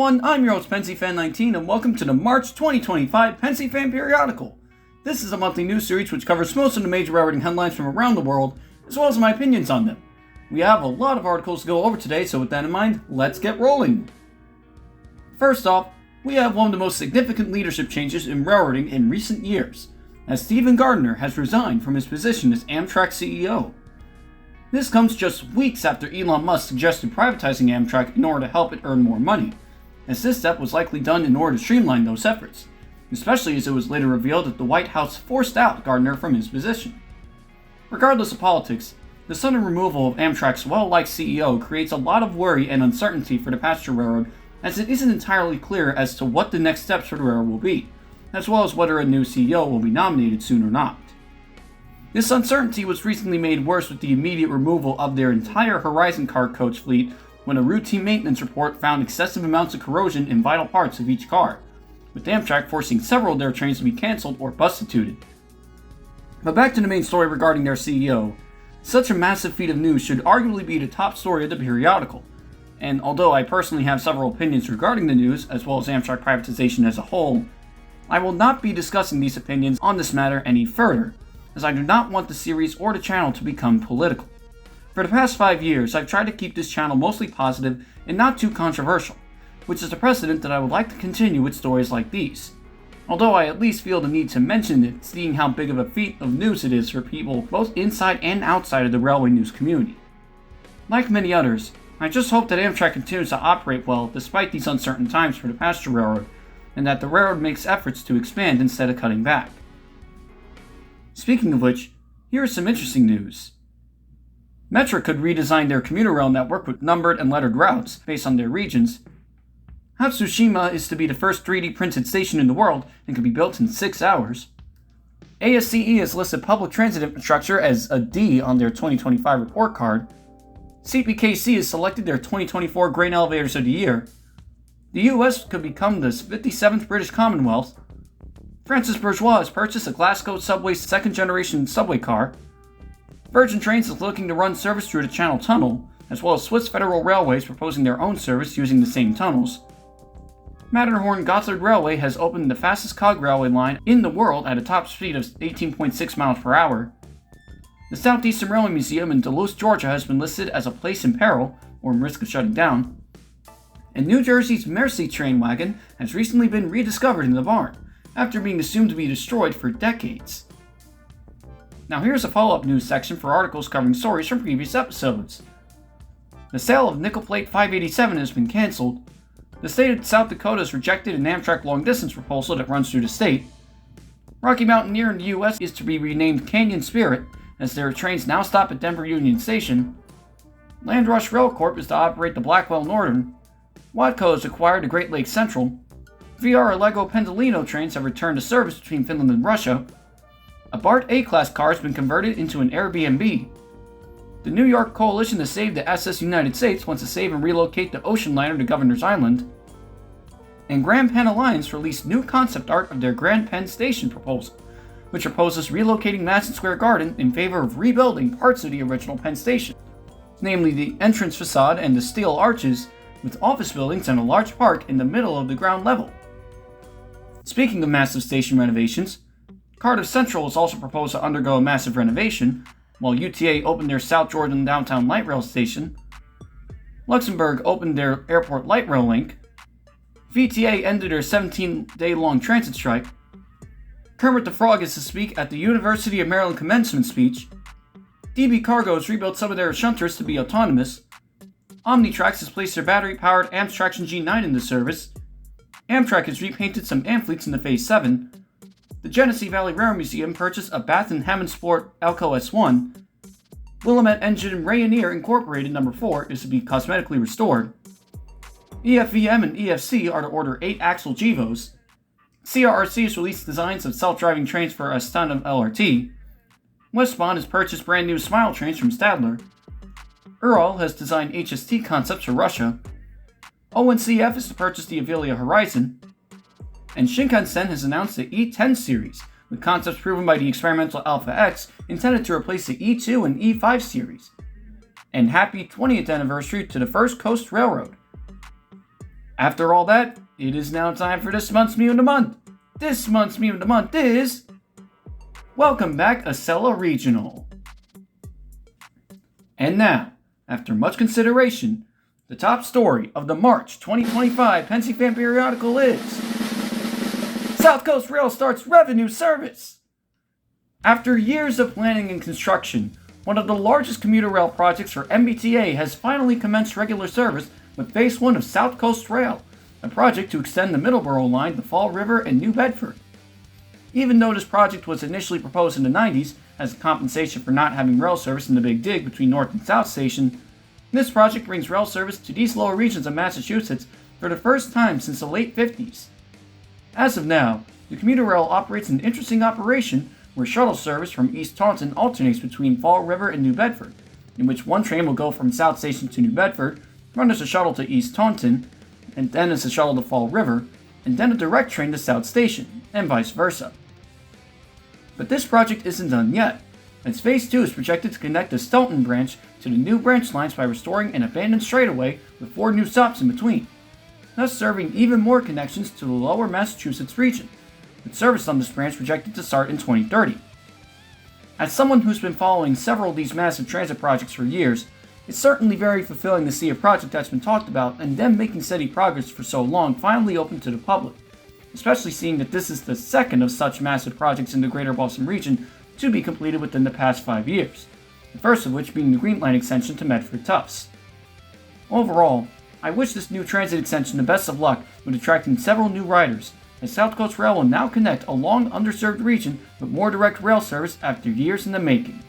everyone, I'm your host Pensyfan19 and welcome to the March 2025 Pensyfan Periodical. This is a monthly news series which covers most of the major railroading headlines from around the world, as well as my opinions on them. We have a lot of articles to go over today, so with that in mind, let's get rolling. First off, we have one of the most significant leadership changes in railroading in recent years, as Stephen Gardner has resigned from his position as Amtrak CEO. This comes just weeks after Elon Musk suggested privatizing Amtrak in order to help it earn more money, as this step was likely done in order to streamline those efforts, especially as it was later revealed that the White House forced out Gardner from his position. Regardless of politics, the sudden removal of Amtrak's well-liked CEO creates a lot of worry and uncertainty for the passenger railroad, as it isn't entirely clear as to what the next steps for the railroad will be, as well as whether a new CEO will be nominated soon or not. This uncertainty was recently made worse with the immediate removal of their entire Horizon car coach fleet when a routine maintenance report found excessive amounts of corrosion in vital parts of each car, with Amtrak forcing several of their trains to be cancelled or substituted. But back to the main story regarding their CEO. Such a massive feat of news should arguably be the top story of the periodical, and although I personally have several opinions regarding the news, as well as Amtrak privatization as a whole, I will not be discussing these opinions on this matter any further, as I do not want the series or the channel to become political. For the past 5 years, I've tried to keep this channel mostly positive and not too controversial, which is a precedent that I would like to continue with stories like these. Although I at least feel the need to mention it, seeing how big of a feat of news it is for people both inside and outside of the railway news community. Like many others, I just hope that Amtrak continues to operate well despite these uncertain times for the passenger railroad, and that the railroad makes efforts to expand instead of cutting back. Speaking of which, here is some interesting news. Metra could redesign their commuter rail network with numbered and lettered routes based on their regions. Hatsushima is to be the first 3D printed station in the world and can be built in 6 hours. ASCE has listed public transit infrastructure as a D on their 2025 report card. CPKC has selected their 2024 Grain Elevators of the Year. The US could become the 57th British Commonwealth. Francis Bourgeois has purchased a Glasgow Subway's second-generation subway car. Virgin Trains is looking to run service through the Channel Tunnel, as well as Swiss Federal Railways proposing their own service using the same tunnels. Matterhorn Gotthard Railway has opened the fastest cog railway line in the world at a top speed of 18.6 miles per hour. The Southeastern Railway Museum in Duluth, Georgia has been listed as a place in peril, or in risk of shutting down. And New Jersey's Mersey train wagon has recently been rediscovered in the barn, after being assumed to be destroyed for decades. Now here's a follow-up news section for articles covering stories from previous episodes. The sale of Nickel Plate 587 has been cancelled. The state of South Dakota has rejected an Amtrak long-distance proposal that runs through the state. Rocky Mountaineer in the US is to be renamed Canyon Spirit, as their trains now stop at Denver Union Station. Land Rush Rail Corp is to operate the Blackwell Northern. Watco has acquired the Great Lakes Central. VR Lego Pendolino trains have returned to service between Finland and Russia. A BART A-Class car has been converted into an Airbnb. The New York Coalition to Save the SS United States wants to save and relocate the ocean liner to Governor's Island. And Grand Penn Alliance released new concept art of their Grand Penn Station proposal, which proposes relocating Madison Square Garden in favor of rebuilding parts of the original Penn Station, namely the entrance facade and the steel arches, with office buildings and a large park in the middle of the ground level. Speaking of massive station renovations, Cardiff Central is also proposed to undergo a massive renovation, while UTA opened their South Jordan Downtown Light Rail Station. Luxembourg opened their Airport Light Rail Link. VTA ended their 17-day-long transit strike. Kermit the Frog is to speak at the University of Maryland commencement speech. DB Cargo has rebuilt some of their shunters to be autonomous. Omnitrax has placed their battery-powered Amtraction G9 into service. Amtrak has repainted some Amfleets into Phase 7. The Genesee Valley Railroad Museum purchased a Bath and Hammond Sport Alco S1. Willamette Engine Rayonier Incorporated No. 4 is to be cosmetically restored. EFVM and EFC are to order 8-axle GEVOs. CRRC has released designs of self-driving trains for Astana LRT. Westbahn has purchased brand new Smile trains from Stadler. Ural has designed HST concepts for Russia. ONCF is to purchase the Avilia Horizon. And Shinkansen has announced the E10 series, with concepts proven by the experimental Alpha X intended to replace the E2 and E5 series. And happy 20th anniversary to the First Coast Railroad. After all that, it is now time for this month's Meme of the Month. This month's Meme of the Month is... Welcome back, Acela Regional. And now, after much consideration, the top story of the March 2025 Pensyfan Periodical is... South Coast Rail starts revenue service! After years of planning and construction, one of the largest commuter rail projects for MBTA has finally commenced regular service with Phase 1 of South Coast Rail, a project to extend the Middleborough line to Fall River and New Bedford. Even though this project was initially proposed in the 90s as a compensation for not having rail service in the Big Dig between North and South Station, this project brings rail service to these lower regions of Massachusetts for the first time since the late 50s. As of now, the commuter rail operates an interesting operation where shuttle service from East Taunton alternates between Fall River and New Bedford, in which one train will go from South Station to New Bedford, run as a shuttle to East Taunton, and then as a shuttle to Fall River, and then a direct train to South Station, and vice versa. But this project isn't done yet, as Phase 2 is projected to connect the Stoughton branch to the new branch lines by restoring an abandoned straightaway with 4 new stops in between, thus serving even more connections to the lower Massachusetts region, with service on this branch projected to start in 2030. As someone who's been following several of these massive transit projects for years, it's certainly very fulfilling to see a project that's been talked about and them making steady progress for so long finally open to the public, especially seeing that this is the second of such massive projects in the greater Boston region to be completed within the past 5 years, the first of which being the Green Line extension to Medford Tufts. Overall, I wish this new transit extension the best of luck with attracting several new riders, as South Coast Rail will now connect a long underserved region with more direct rail service after years in the making.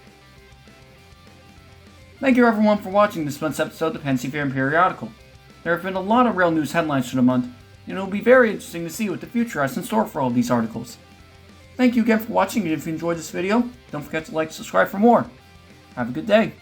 Thank you everyone for watching this month's episode of the Pensyfan Periodical. There have been a lot of rail news headlines for the month, and it will be very interesting to see what the future has in store for all of these articles. Thank you again for watching, and if you enjoyed this video, don't forget to like and subscribe for more. Have a good day.